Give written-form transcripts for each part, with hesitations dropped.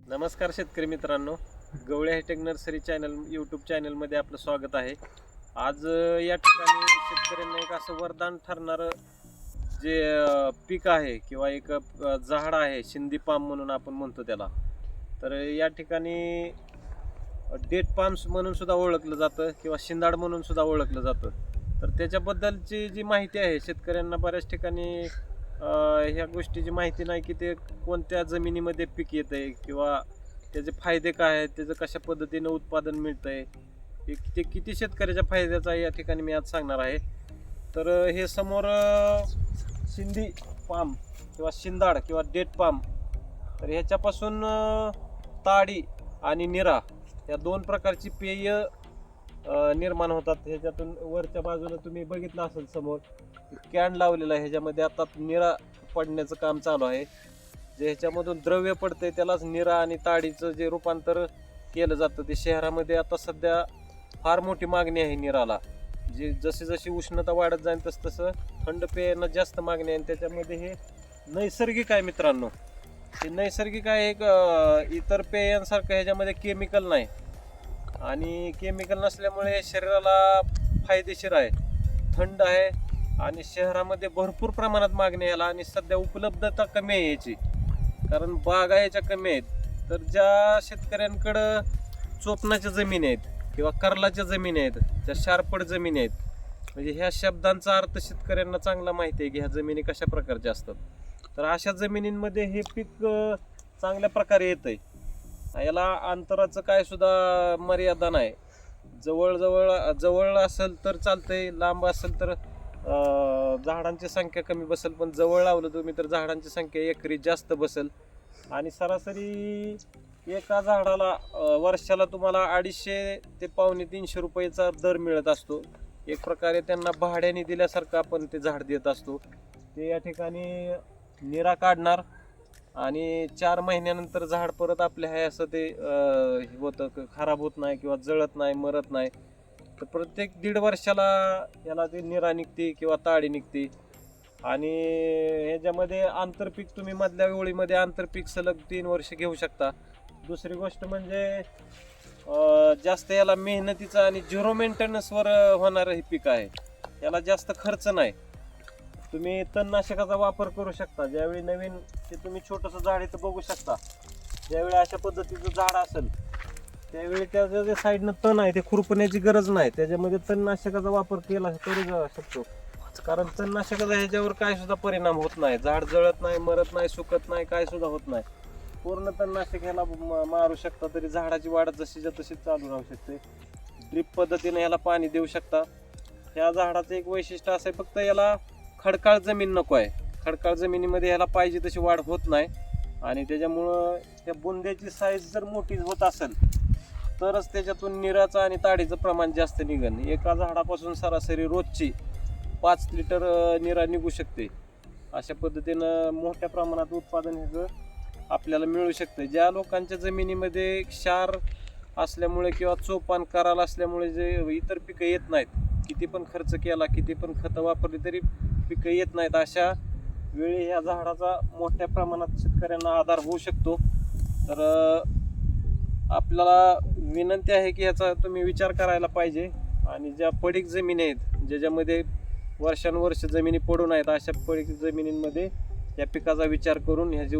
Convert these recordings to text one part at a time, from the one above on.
नमस्कार शेतकरी मित्रांनो, Gawali hi tech nursery channel YouTube चॅनलमध्ये आपलं स्वागत आहे. आज या ठिकाणी शेतकऱ्यांना एक असं वरदान ठरणारं जे पीक आहे किंवा एक झाड आहे, शिंदी पाम म्हणून आपण म्हणतो त्याला. तर या ठिकाणी डेट पाम्स म्हणून सुद्धा ओळखलं जातं किंवा शिंदाड म्हणून सुद्धा ओळखलं जातं. तर त्याच्याबद्दलची जी माहिती आहे शेतकऱ्यांना बऱ्याच ठिकाणी ह्या गोष्टीची माहिती नाही की ते कोणत्या जमिनीमध्ये पीक येतंय किंवा त्याचे फायदे काय आहेत, त्याचं कशा पद्धतीनं उत्पादन मिळतंय, ते किती शेतकऱ्याच्या फायद्याचं आहे या ठिकाणी मी आज सांगणार आहे. तर हे समोर शिंदी पाम किंवा शिंदाड किंवा डेट पाम, तर ह्याच्यापासून ताडी आणि निरा या दोन प्रकारची पेय निर्माण होतात. ह्याच्यातून वरच्या बाजूला तुम्ही बघितलं असेल समोर कॅन लावलेला आहे, ह्याच्यामध्ये आता निरा पडण्याचं काम चालू आहे. जे ह्याच्यामधून द्रव्य पडतंय त्यालाच निरा आणि ताडीचं जे रूपांतर केलं जातं ते शहरामध्ये आता सध्या फार मोठी मागणी आहे निराला. जशी जशी उष्णता वाढत जाईल तसं थंड पेयांना जास्त मागणी आहे. आणि त्याच्यामध्ये हे नैसर्गिक आहे मित्रांनो, हे नैसर्गिक आहे. एक इतर पेयांसारखं ह्याच्यामध्ये केमिकल नाही आणि केमिकल नसल्यामुळे शरीराला फायदेशीर आहे, थंड आहे आणि शहरामध्ये भरपूर प्रमाणात मागणी याला. आणि सध्या उपलब्धता कमी आहे याची, कारण बागा याच्या कमी आहेत. तर ज्या शेतकऱ्यांकडं चोपणाच्या जमिनी आहेत किंवा कर्लाच्या जमिनी आहेत, ज्या शारपड जमिनी आहेत, म्हणजे ह्या शब्दांचा अर्थ शेतकऱ्यांना चांगला माहिती आहे की ह्या जमिनी कशा प्रकारच्या असतात. तर अशा जमिनींमध्ये हे पीक चांगल्या प्रकारे येतंय. याला अंतराचं काय सुद्धा मर्यादा नाही. जवळ असेल तर चालतंय, लांब असेल तर झाडांची संख्या कमी बसेल, पण जवळ लावलं तुम्ही तर झाडांची संख्या एकरी जास्त बसेल. आणि सरासरी एका झाडाला वर्षाला तुम्हाला 250 ते पावणे 300 रुपयेचा दर मिळत असतो. एक प्रकारे त्यांना भाड्याने दिल्यासारखं आपण ते झाड देत असतो. ते या ठिकाणी निरा काढणार आणि 4 महिन्यानंतर झाड परत आपले आहे असं ते होतं, खराब होत नाही किंवा जळत नाही, मरत नाही. तर प्रत्येक 1.5 वर्षाला याला ते निरा निघते किंवा ताडी निघते. आणि ह्याच्यामध्ये आंतरपीक तुम्ही मधल्या ओळीमध्ये आंतरपीक सलग 3 वर्ष घेऊ शकता. दुसरी गोष्ट म्हणजे जास्त याला मेहनतीचं आणि 0 मेंटेनन्सवर होणारं हे पीक आहे. याला जास्त खर्च नाही. तुम्ही तणनाशकाचा वापर करू शकता. ज्यावेळी नवीन ते तुम्ही छोटंसं झाड इथं बघू शकता, ज्यावेळी अशा पद्धतीचं झाड असेल त्यावेळी त्याच्या जे साईडनं तण आहे ते खुरपण्याची गरज नाही. त्याच्यामध्ये तणनाशकाचा वापर केला तरी जाऊ शकतो, कारण तणनाशकाचा ह्याच्यावर काय सुद्धा परिणाम होत नाही. झाड जळत नाही, मरत नाही, सुकत नाही, काय सुद्धा होत नाही. पूर्ण तणनाशक ह्याला मारू शकता तरी झाडाची वाढ जशीच्या तशी चालू राहू शकते. ड्रीप पद्धतीने ह्याला पाणी देऊ शकता. ह्या झाडाचं एक वैशिष्ट्य असं आहे, फक्त याला खडकाळ जमीन नको आहे. खडकाळ जमिनीमध्ये ह्याला पाहिजे तशी वाढ होत नाही. आणि त्याच्यामुळं त्या बुंद्याची साईज जर मोठी होत असेल तरच त्याच्यातून निराचं आणि ताडीचं प्रमाण जास्त निघन. एका झाडापासून सरासरी रोजची 5 लिटर निरा निघू शकते. अशा पद्धतीनं मोठ्या प्रमाणात उत्पादन ह्याचं आपल्याला मिळू शकतं. ज्या लोकांच्या जमिनीमध्ये क्षार असल्यामुळे किंवा चोपान कराल असल्यामुळे जे इतर पिकं येत नाहीत, किती पण खर्च केला, किती पण खतं वापरली तरी पिकं येत नाहीत, अशा वेळी ह्या झाडाचा मोठ्या प्रमाणात शेतकऱ्यांना आधार होऊ शकतो. तर आपल्याला विनंती आहे की याचा तुम्ही विचार करायला पाहिजे. आणि ज्या पडीक जमिनी आहेत, ज्याच्यामध्ये वर्षानुवर्ष जमिनी पडून आहेत, अशा पडीक जमिनींमध्ये या पिकाचा विचार करून ह्याची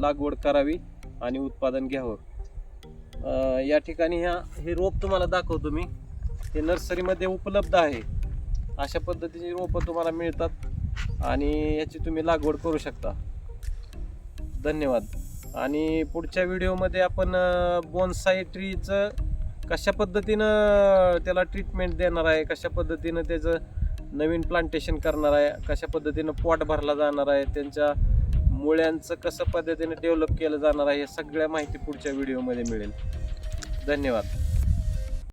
लागवड करावी आणि उत्पादन घ्यावं. या ठिकाणी हे रोप तुम्हाला दाखवतो मी. हे नर्सरीमध्ये उपलब्ध आहे. अशा पद्धतीची रोपं तुम्हाला मिळतात आणि याची तुम्ही लागवड करू शकता. धन्यवाद. आणि पुढच्या व्हिडिओमध्ये आपण बोनसाई ट्रीचं कशा पद्धतीनं त्याला ट्रीटमेंट देणार आहे, कशा पद्धतीनं त्याचं नवीन प्लांटेशन करणार आहे, कशा पद्धतीनं पॉट भरला जाणार आहे, त्यांच्या मुळ्यांचं कसं पद्धतीनं डेव्हलप केलं जाणार आहे, हे सगळ्या माहिती पुढच्या व्हिडिओमध्ये मिळेल. धन्यवाद.